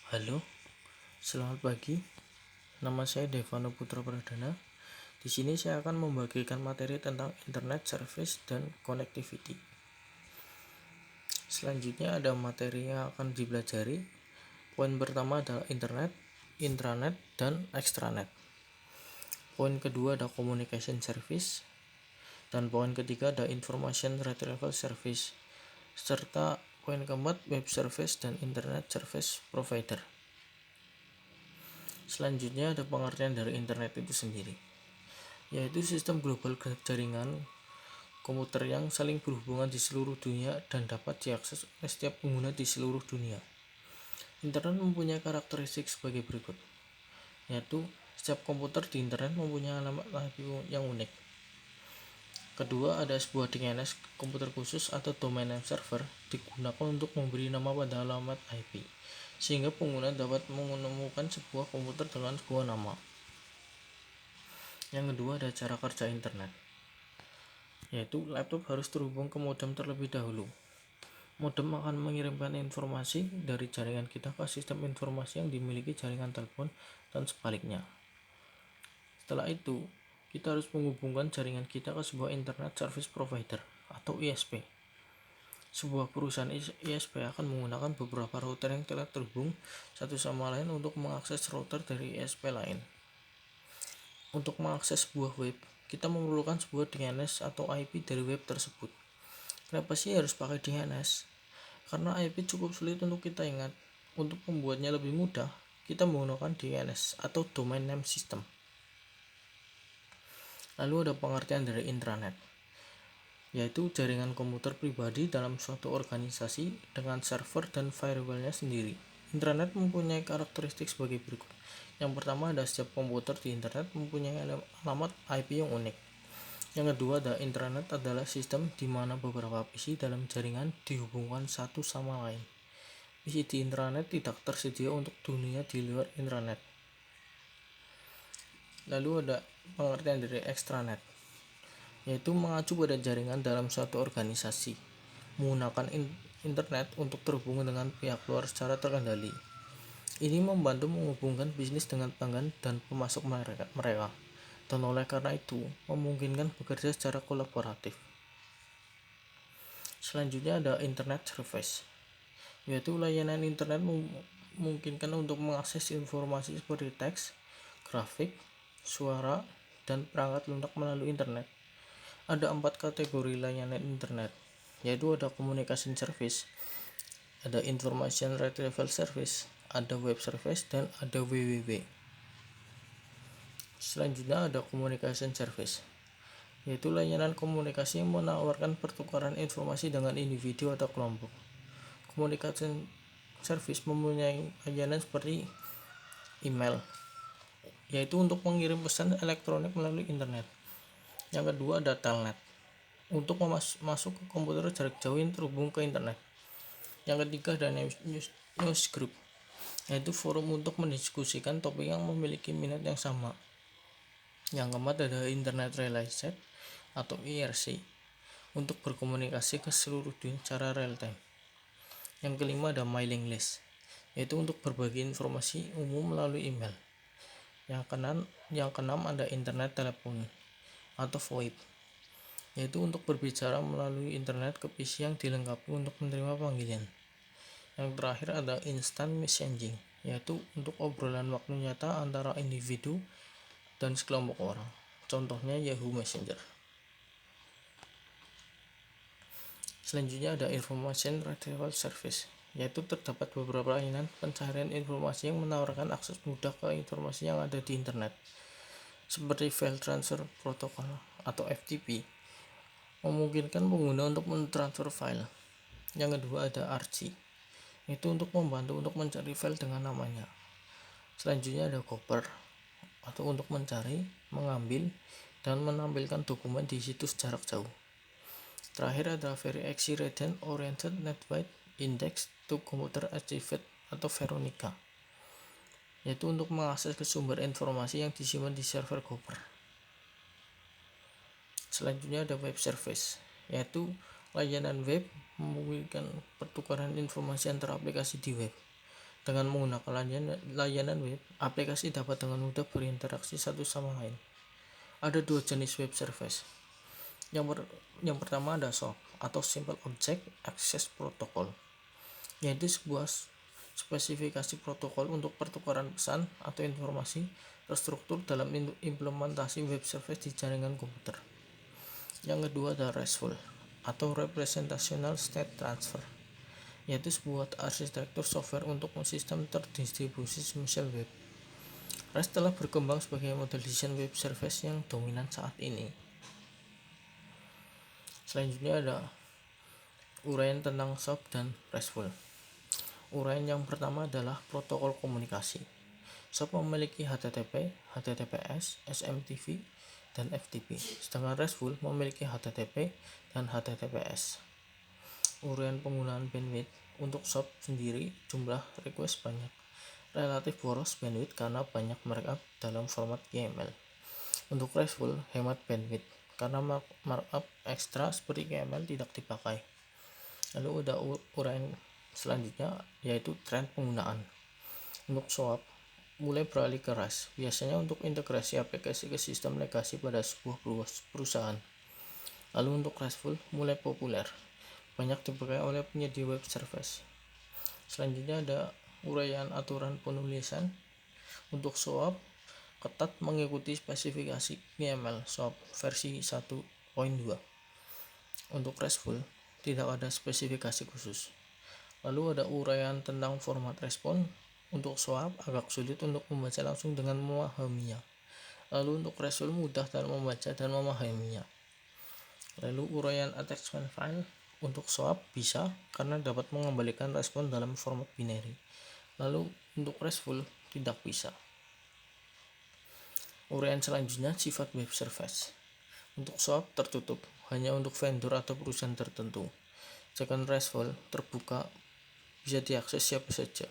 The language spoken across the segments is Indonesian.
Halo, selamat pagi. Nama saya Devano Putra Pradana. Di sini saya akan membagikan materi tentang Internet Service dan Connectivity. Selanjutnya ada materi yang akan dipelajari. Poin pertama adalah Internet, Intranet, dan Extranet. Poin kedua ada Communication Service. Dan poin ketiga ada Information Retrieval Service. Serta poin keempat Web Service dan Internet Service Provider. Selanjutnya ada pengertian dari internet itu sendiri, yaitu sistem global jaringan komputer yang saling berhubungan di seluruh dunia dan dapat diakses oleh setiap pengguna di seluruh dunia. Internet mempunyai karakteristik sebagai berikut, yaitu setiap komputer di internet mempunyai alamat IP yang unik. Kedua, ada sebuah DNS komputer khusus atau domain name server digunakan untuk memberi nama pada alamat IP, sehingga pengguna dapat menemukan sebuah komputer dengan sebuah nama. Yang kedua ada cara kerja internet, yaitu laptop harus terhubung ke modem terlebih dahulu. Modem akan mengirimkan informasi dari jaringan kita ke sistem informasi yang dimiliki jaringan telepon dan sebaliknya. Setelah itu, kita harus menghubungkan jaringan kita ke sebuah Internet Service Provider atau ISP. Sebuah perusahaan ISP akan menggunakan beberapa router yang telah terhubung satu sama lain untuk mengakses router dari ISP lain. Untuk mengakses sebuah web, kita memerlukan sebuah DNS atau IP dari web tersebut. Kenapa sih harus pakai DNS? Karena IP cukup sulit untuk kita ingat. Untuk membuatnya lebih mudah, kita menggunakan DNS atau Domain Name System. Lalu ada pengertian dari intranet, yaitu jaringan komputer pribadi dalam suatu organisasi dengan server dan firewall-nya sendiri. Intranet mempunyai karakteristik sebagai berikut. Yang pertama ada setiap komputer di internet mempunyai alamat IP yang unik. Yang kedua ada intranet adalah sistem di mana beberapa PC dalam jaringan dihubungkan satu sama lain. PC di intranet tidak tersedia untuk dunia di luar intranet. Lalu ada pengertian dari extranet, yaitu mengacu pada jaringan dalam suatu organisasi, menggunakan internet untuk terhubung dengan pihak luar secara terkendali. Ini membantu menghubungkan bisnis dengan pelanggan dan pemasok mereka, dan oleh karena itu memungkinkan bekerja secara kolaboratif. Selanjutnya ada internet service, yaitu layanan internet memungkinkan untuk mengakses informasi seperti teks, grafik, suara, dan perangkat lunak melalui internet. Ada 4 kategori layanan internet, yaitu ada communication service, ada information retrieval service, ada web service, dan ada www. Selanjutnya ada communication service, yaitu layanan komunikasi yang menawarkan pertukaran informasi dengan individu atau kelompok. Communication service mempunyai layanan seperti email, yaitu untuk mengirim pesan elektronik melalui internet. Yang kedua ada telnet, untuk masuk ke komputer jarak jauh yang terhubung ke internet. Yang ketiga ada news group, yaitu forum untuk mendiskusikan topik yang memiliki minat yang sama. Yang keempat ada internet relay chat atau IRC, untuk berkomunikasi ke seluruh dunia secara real time. Yang kelima ada mailing list, yaitu untuk berbagi informasi umum melalui email. Yang keenam ada internet telepon atau VoIP, yaitu untuk berbicara melalui internet ke PC yang dilengkapi untuk menerima panggilan. Yang terakhir ada instant messaging, yaitu untuk obrolan waktu nyata antara individu dan sekelompok orang. Contohnya Yahoo Messenger. Selanjutnya ada information retrieval service, yaitu terdapat beberapa layanan pencarian informasi yang menawarkan akses mudah ke informasi yang ada di internet, seperti File Transfer Protocol atau FTP, memungkinkan pengguna untuk mentransfer file. Yang kedua ada ARCI, itu untuk membantu untuk mencari file dengan namanya. Selanjutnya ada Gopher, atau untuk mencari, mengambil, dan menampilkan dokumen di situs jarak jauh. Terakhir ada Very Accelerated Oriented Network Index to Computer Archive atau Veronica, yaitu untuk mengakses ke sumber informasi yang disimpan di server Gopher. Selanjutnya ada web service, yaitu layanan web memungkinkan pertukaran informasi antara aplikasi di web. Dengan menggunakan layanan web, aplikasi dapat dengan mudah berinteraksi satu sama lain. Ada dua jenis web service. Yang pertama ada SOAP atau Simple Object Access Protocol, yaitu sebuah spesifikasi protokol untuk pertukaran pesan atau informasi terstruktur dalam implementasi web service di jaringan komputer. Yang kedua ada RESTful atau Representational State Transfer, yaitu sebuah arsitektur software untuk sistem terdistribusi semisal web. REST telah berkembang sebagai model desain web service yang dominan saat ini. Selanjutnya ada uraian tentang SOAP dan RESTful. Uraian yang pertama adalah protokol komunikasi. SOAP memiliki HTTP, HTTPS, SMTP, dan FTP, sedangkan RESTful memiliki HTTP dan HTTPS. Uraian penggunaan bandwidth. Untuk SOAP sendiri, jumlah request banyak, relatif boros bandwidth karena banyak markup dalam format YAML. Untuk RESTful, hemat bandwidth karena markup ekstra seperti YAML tidak dipakai. Lalu ada uraian selanjutnya, yaitu tren penggunaan. Untuk SOAP, mulai beralih ke REST, biasanya untuk integrasi aplikasi ke sistem legasi pada sebuah perusahaan. Lalu untuk RESTful, mulai populer, banyak dipakai oleh penyedia web service. Selanjutnya ada uraian aturan penulisan. Untuk SOAP, ketat mengikuti spesifikasi YAML SOAP versi 1.2. Untuk RESTful, tidak ada spesifikasi khusus. Lalu ada uraian tentang format respon. Untuk SOAP, agak sulit untuk membaca langsung dengan memahaminya. Lalu untuk RESTful, mudah dalam membaca dan memahaminya. Lalu uraian attachment file. Untuk SOAP bisa karena dapat mengembalikan respon dalam format binary. Lalu untuk RESTful tidak bisa. Uraian selanjutnya sifat web service. Untuk SOAP tertutup, hanya untuk vendor atau perusahaan tertentu. Sedangkan RESTful terbuka, bisa diakses siapa saja.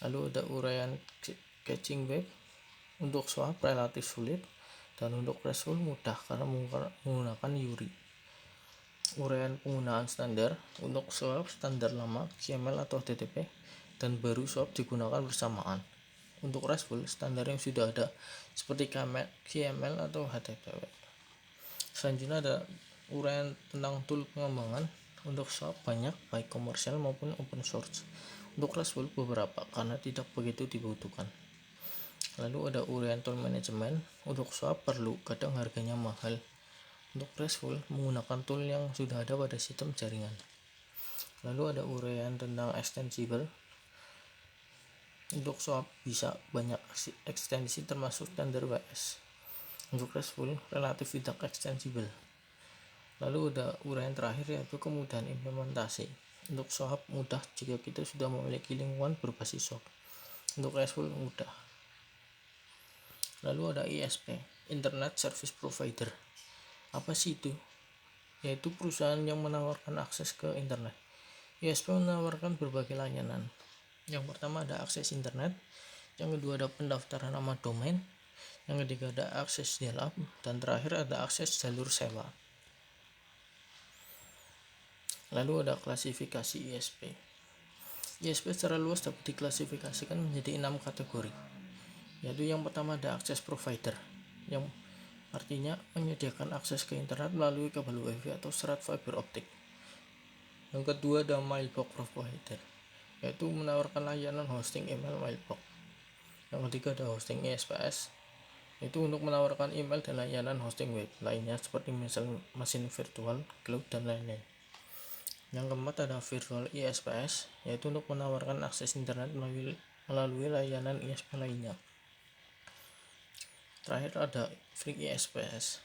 Lalu ada uraian caching web. Untuk SOAP relatif sulit, dan untuk RESTful mudah karena menggunakan URI. Uraian penggunaan standar. Untuk SOAP standar lama XML atau HTTP dan baru SOAP digunakan bersamaan. Untuk RESTful standar yang sudah ada seperti XML atau HTTP. Selanjutnya ada uraian tentang tool pengembangan. Untuk SOAP banyak, baik komersial maupun open source. Untuk RESTful beberapa karena tidak begitu dibutuhkan. Lalu ada uraian tool management. Untuk SOAP perlu, kadang harganya mahal. Untuk RESTful menggunakan tool yang sudah ada pada sistem jaringan. Lalu ada uraian tentang extensible. Untuk SOAP bisa banyak ekstensi termasuk standar WS. Untuk RESTful relatif tidak extensible. Lalu ada uraian terakhir, yaitu kemudahan implementasi. Untuk SOAP mudah jika kita sudah memiliki lingkungan berbasis SOAP. Untuk RESTful mudah. Lalu ada ISP, Internet Service Provider. Apa sih itu? Yaitu perusahaan yang menawarkan akses ke internet. ISP menawarkan berbagai layanan. Yang pertama ada akses internet, yang kedua ada pendaftaran nama domain, yang ketiga ada akses dial-up, dan terakhir ada akses jalur sewa. Lalu ada klasifikasi ISP. ISP secara luas dapat diklasifikasikan menjadi 6 kategori, yaitu yang pertama ada akses provider, yang artinya menyediakan akses ke internet melalui kabel WiFi atau serat fiber optik. Yang kedua ada mailbox provider, yaitu menawarkan layanan hosting email mailbox. Yang ketiga ada hosting ISPS, yaitu untuk menawarkan email dan layanan hosting web lainnya seperti misal mesin virtual, cloud, dan lain-lain. Yang keempat ada virtual ISPS, yaitu untuk menawarkan akses internet melalui layanan ISP lainnya. Terakhir ada free ISPS,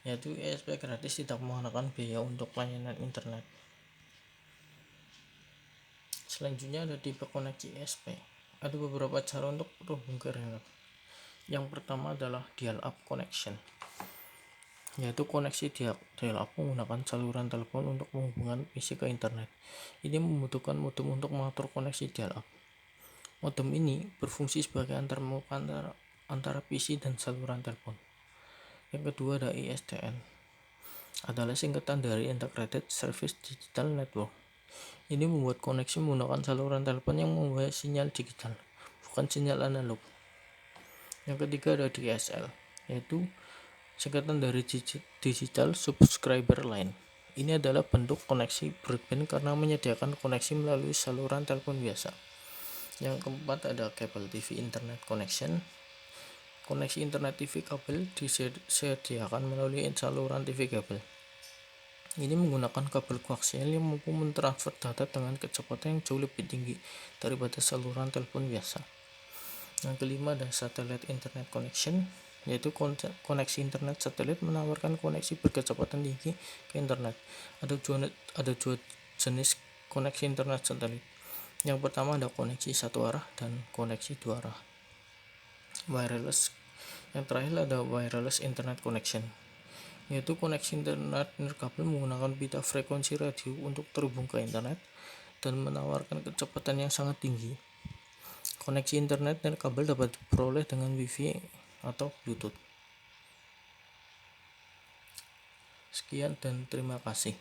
yaitu ISP gratis tidak mengenakan biaya untuk layanan internet. Selanjutnya ada tipe koneksi ISP. Ada beberapa cara untuk terhubung ke internet. Yang pertama adalah dial-up connection, yaitu koneksi dial-up menggunakan saluran telepon untuk menghubungkan PC ke internet. Ini membutuhkan modem untuk mengatur koneksi dial-up. Modem ini berfungsi sebagai antarmuka antara PC dan saluran telepon. Yang kedua ada ISDN, adalah singkatan dari Integrated Service Digital Network, Ini membuat koneksi menggunakan saluran telepon yang membawa sinyal digital, bukan sinyal analog. Yang ketiga ada DSL, yaitu singkatan dari Digital Subscriber Line. Ini adalah bentuk koneksi broadband karena menyediakan koneksi melalui saluran telepon biasa. Yang keempat ada Cable TV Internet Connection. Koneksi internet TV kabel disediakan melalui saluran TV kabel. Ini menggunakan kabel koaksial yang mampu mentransfer data dengan kecepatan yang jauh lebih tinggi daripada saluran telepon biasa. Yang kelima ada Satellite Internet Connection, yaitu koneksi internet satelit menawarkan koneksi berkecepatan tinggi ke internet. Ada dua jenis koneksi internet satelit. Yang pertama ada koneksi satu arah dan koneksi dua arah. Wireless. Yang terakhir ada Wireless Internet Connection, yaitu koneksi internet nirkabel menggunakan pita frekuensi radio untuk terhubung ke internet dan menawarkan kecepatan yang sangat tinggi. Koneksi internet nirkabel dapat diperoleh dengan Wi-Fi atau Bluetooth. Sekian dan terima kasih.